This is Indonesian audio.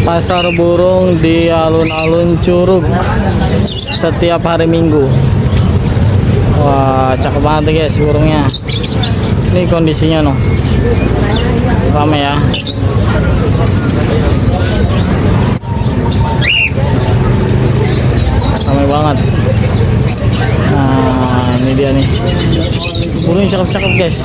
Pasar burung di alun-alun Curug setiap hari Minggu. Wah, cakep banget guys burungnya. Ini kondisinya noh, ramai ya. Ramai banget. Nah, ini dia nih. Burungnya cakep-cakep guys.